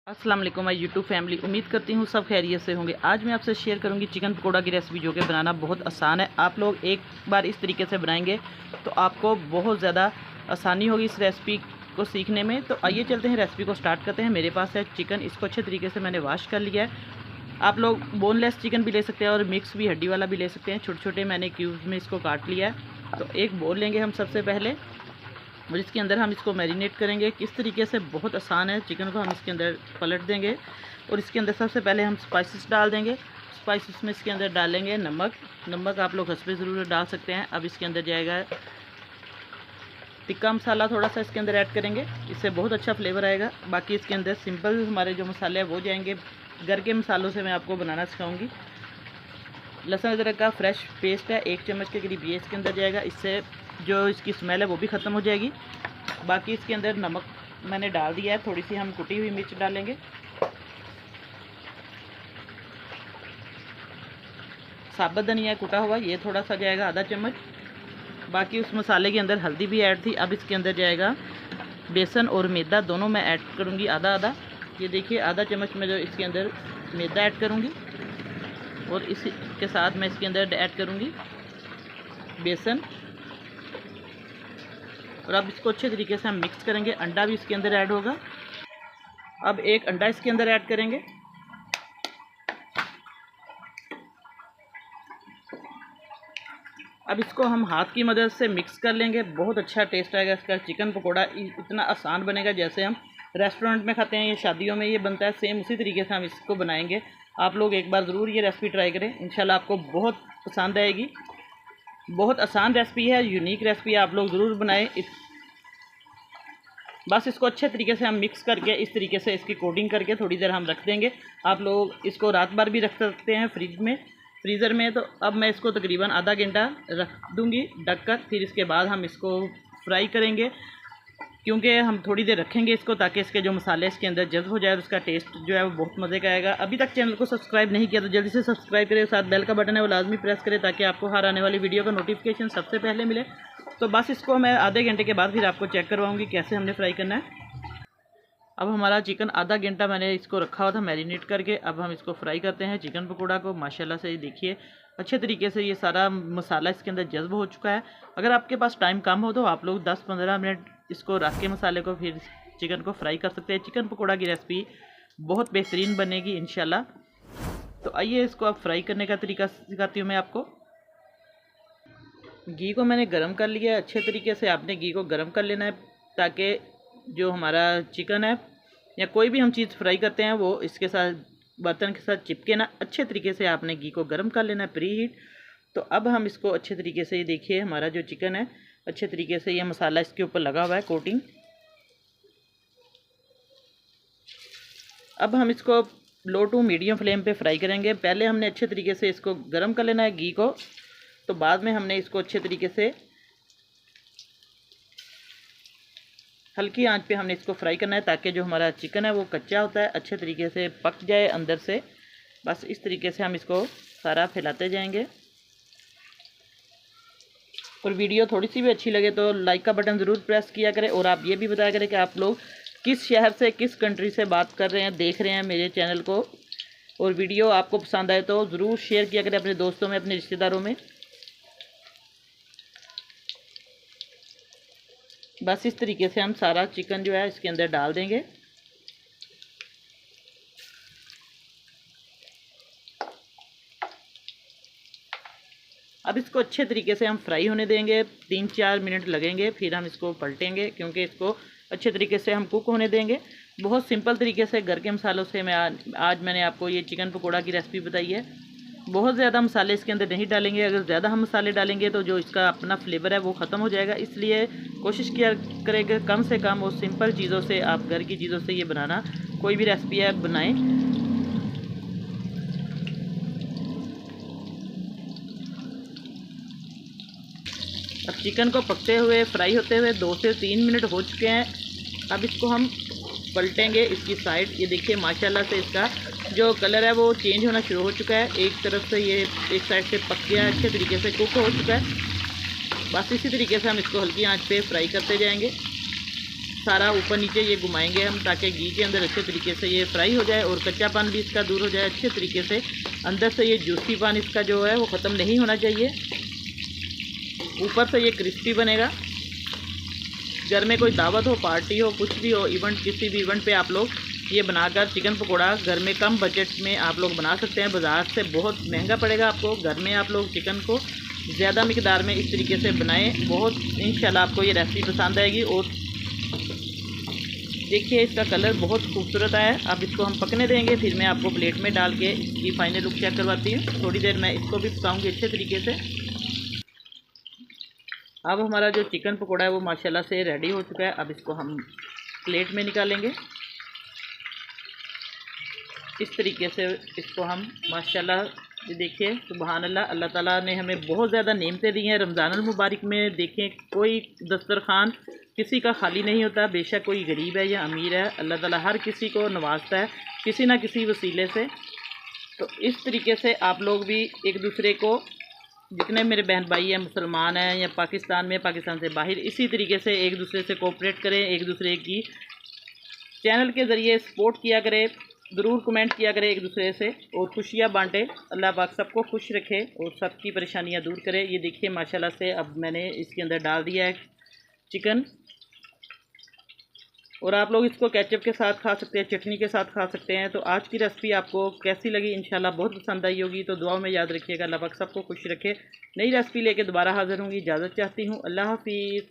अस्सलाम वालेकुम my YouTube family. उम्मीद करती हूँ सब खैरियत से होंगे। आज मैं आपसे शेयर करूँगी चिकन पकोड़ा की रेसिपी, जो कि बनाना बहुत आसान है। आप लोग एक बार इस तरीके से बनाएंगे तो आपको बहुत ज़्यादा आसानी होगी इस रेसिपी को सीखने में। तो आइए चलते हैं, रेसिपी को स्टार्ट करते हैं। मेरे पास है चिकन, इसको अच्छे तरीके से मैंने वॉश कर लिया है। आप लोग बोनलेस चिकन भी ले सकते हैं और मिक्स भी हड्डी वाला भी ले सकते हैं। छोटे छोटे मैंने क्यूब्स में इसको काट लिया है। तो एक बोल लेंगे हम सबसे पहले, और इसके अंदर हम इसको मैरिनेट करेंगे। किस तरीके से, बहुत आसान है। चिकन को हम इसके अंदर पलट देंगे और इसके अंदर सबसे पहले हम स्पाइसेस डाल देंगे। स्पाइसेस में इसके अंदर डालेंगे नमक आप लोग हस्बे ज़रूर डाल सकते हैं। अब इसके अंदर जाएगा टिक्का मसाला, थोड़ा सा इसके अंदर ऐड करेंगे, इससे बहुत अच्छा फ्लेवर आएगा। बाकी इसके अंदर सिंपल हमारे जो मसाले हैं वो जाएंगे। घर के मसालों से मैं आपको बनाना सिखाऊंगी। लहसुन अदरक का फ्रेश पेस्ट है, 1 चम्मच के करीब, ये इसके अंदर जाएगा। इससे जो इसकी स्मेल है वो भी ख़त्म हो जाएगी। बाकी इसके अंदर नमक मैंने डाल दिया है, थोड़ी सी हम कुटी हुई मिर्च डालेंगे। साबुत धनिया कुटा हुआ, ये थोड़ा सा जाएगा, आधा चम्मच। बाकी उस मसाले के अंदर हल्दी भी ऐड थी। अब इसके अंदर जाएगा बेसन और मैदा, दोनों मैं ऐड करूँगी आधा आधा। ये देखिए, आधा चम्मच में जो इसके अंदर मैदा ऐड करूँगी और इसके साथ मैं इसके अंदर ऐड करूँगी बेसन। और अब इसको अच्छे तरीके से हम मिक्स करेंगे। अंडा भी इसके अंदर ऐड होगा। अब एक अंडा इसके अंदर ऐड करेंगे। अब इसको हम हाथ की मदद से मिक्स कर लेंगे। बहुत अच्छा टेस्ट आएगा इसका। चिकन पकोड़ा इतना आसान बनेगा, जैसे हम रेस्टोरेंट में खाते हैं या शादियों में ये बनता है, सेम उसी तरीके से हम इसको बनाएंगे। आप लोग एक बार ज़रूर ये रेसिपी ट्राई करें, इंशाल्लाह आपको बहुत पसंद आएगी। बहुत आसान रेसिपी है, यूनिक रेसिपी है, आप लोग ज़रूर बनाएं। बस इसको अच्छे तरीके से हम मिक्स करके इस तरीके से इसकी कोटिंग करके थोड़ी देर हम रख देंगे। आप लोग इसको रात भर भी रख सकते हैं फ्रीज़र में। तो अब मैं इसको तकरीबन आधा घंटा रख दूँगी ढककर। फिर इसके बाद हम इसको फ्राई करेंगे, क्योंकि हम थोड़ी देर रखेंगे इसको ताकि इसके जो मसाले इसके अंदर जज़्ब हो जाए, और उसका टेस्ट जो है वो बहुत मज़े का आएगा। अभी तक चैनल को सब्सक्राइब नहीं किया तो जल्दी से सब्सक्राइब करें, साथ बेल का बटन है वो लाजमी प्रेस करें, ताकि आपको हर आने वाली वीडियो का नोटिफिकेशन सबसे पहले मिले। तो बस इसको मैं आधे घंटे के बाद फिर आपको चेक करवाऊँगी कैसे हमने फ्राई करना है। अब हमारा चिकन आधा घंटा मैंने इसको रखा हुआ था मैरिनेट करके। अब हम इसको फ्राई करते हैं चिकन पकोड़ा को। माशाल्लाह से देखिए, अच्छे तरीके से ये सारा मसाला इसके अंदर जज़्ब हो चुका है। अगर आपके पास टाइम कम हो तो आप लोग 10-15 मिनट इसको रख के मसाले को फिर चिकन को फ्राई कर सकते हैं। चिकन पकोड़ा की रेसिपी बहुत बेहतरीन बनेगी इंशाल्लाह। तो आइए इसको अब फ्राई करने का तरीका सिखाती हूँ मैं आपको। घी को मैंने गर्म कर लिया है। अच्छे तरीके से आपने घी को गर्म कर लेना है, ताकि जो हमारा चिकन है या कोई भी हम चीज़ फ्राई करते हैं वो इसके साथ, बर्तन के साथ चिपके ना। अच्छे तरीके से आपने घी को गर्म कर लेना है, प्री हीट। तो अब हम इसको अच्छे तरीके से, ये देखिए हमारा जो चिकन है अच्छे तरीके से ये मसाला इसके ऊपर लगा हुआ है, कोटिंग। अब हम इसको लो टू मीडियम फ्लेम पे फ्राई करेंगे। पहले हमने अच्छे तरीके से इसको गर्म कर लेना है घी को, तो बाद में हमने इसको अच्छे तरीके से हल्की आंच पे हमने इसको फ्राई करना है, ताकि जो हमारा चिकन है वो कच्चा होता है अच्छे तरीके से पक जाए अंदर से। बस इस तरीके से हम इसको सारा फैलाते जाएंगे। और वीडियो थोड़ी सी भी अच्छी लगे तो लाइक का बटन ज़रूर प्रेस किया करें। और आप ये भी बताया करें कि आप लोग किस शहर से, किस कंट्री से बात कर रहे हैं, देख रहे हैं मेरे चैनल को। और वीडियो आपको पसंद आए तो ज़रूर शेयर किया करें अपने दोस्तों में, अपने रिश्तेदारों में। बस इस तरीके से हम सारा चिकन जो है इसके अंदर डाल देंगे। अब इसको अच्छे तरीके से हम फ्राई होने देंगे, 3-4 मिनट लगेंगे। फिर हम इसको पलटेंगे, क्योंकि इसको अच्छे तरीके से हम कुक होने देंगे। बहुत सिंपल तरीके से घर के मसालों से मैं आज मैंने आपको ये चिकन पकोड़ा की रेसिपी बताई है। बहुत ज़्यादा मसाले इसके अंदर नहीं डालेंगे। अगर ज़्यादा हम मसाले डालेंगे तो जो इसका अपना फ्लेवर है वो ख़त्म हो जाएगा। इसलिए कोशिश किया करें कि कम से कम और सिंपल चीज़ों से, आप घर की चीज़ों से ये बनाना, कोई भी रेसिपी है बनाएं। अब चिकन को पकते हुए, फ्राई होते हुए 2 से 3 मिनट हो चुके हैं। अब इसको हम पलटेंगे इसकी साइड। ये देखिए माशाल्लाह से इसका जो कलर है वो चेंज होना शुरू हो चुका है। एक तरफ से ये एक साइड से पक गया है, अच्छे तरीके से कुक हो चुका है। बस इसी तरीके से हम इसको हल्की आंच पे फ्राई करते जाएंगे। सारा ऊपर नीचे ये घुमाएंगे हम, ताकि घी के अंदर अच्छे तरीके से ये फ्राई हो जाए और कच्चापन भी इसका दूर हो जाए अच्छे तरीके से। अंदर से ये जूसीपन इसका जो है वो ख़त्म नहीं होना चाहिए, ऊपर से ये क्रिस्पी बनेगा। घर में कोई दावत हो, पार्टी हो, कुछ भी हो, इवेंट, किसी भी इवेंट पे आप लोग ये बनाकर चिकन पकोड़ा घर में कम बजट में आप लोग बना सकते हैं। बाज़ार से बहुत महंगा पड़ेगा आपको, घर में आप लोग चिकन को ज़्यादा मिकदार में इस तरीके से बनाएं। बहुत इंशाल्लाह आपको ये रेसिपी पसंद आएगी। और देखिए इसका कलर बहुत खूबसूरत आया है। अब इसको हम पकने देंगे, फिर मैं आपको प्लेट में डाल के इसकी फाइनल लुक चेक करवाती हूँ। थोड़ी देर मैं इसको भी पकाऊँगी अच्छे तरीके से। अब हमारा जो चिकन पकोड़ा है वो माशाल्लाह से रेडी हो चुका है। अब इसको हम प्लेट में निकालेंगे इस तरीके से। इसको हम माशाल्लाह, ये देखिए सुबहान अल्लाह, अल्लाह ताला ने हमें बहुत ज़्यादा नेमतें दी हैं। रमज़ानुल मुबारक में देखें कोई दस्तरखान किसी का खाली नहीं होता, बेशक कोई गरीब है या अमीर है, अल्लाह ताला हर किसी को नवाजता है किसी ना किसी वसीले से। तो इस तरीके से आप लोग भी एक दूसरे को, जितने मेरे बहन भाई हैं, मुसलमान हैं या पाकिस्तान में, पाकिस्तान से बाहर, इसी तरीके से एक दूसरे से कोऑपरेट करें, एक दूसरे की चैनल के ज़रिए सपोर्ट किया करें, ज़रूर कमेंट किया करें एक दूसरे से और खुशियाँ बांटें। अल्लाह पाक सबको खुश रखे और सबकी परेशानियाँ दूर करे। ये देखिए माशाल्लाह से अब मैंने इसके अंदर डाल दिया है चिकन, और आप लोग इसको केचप के साथ खा सकते हैं, चटनी के साथ खा सकते हैं। तो आज की रेसिपी आपको कैसी लगी? इंशाल्लाह बहुत पसंद आई होगी। तो दुआओं में याद रखिएगा। अल्लाह पाक सबको खुश रखे। नई रेसिपी लेके दोबारा हाज़िर होंगी। इजाज़त चाहती हूँ। अल्लाह हाफिज़।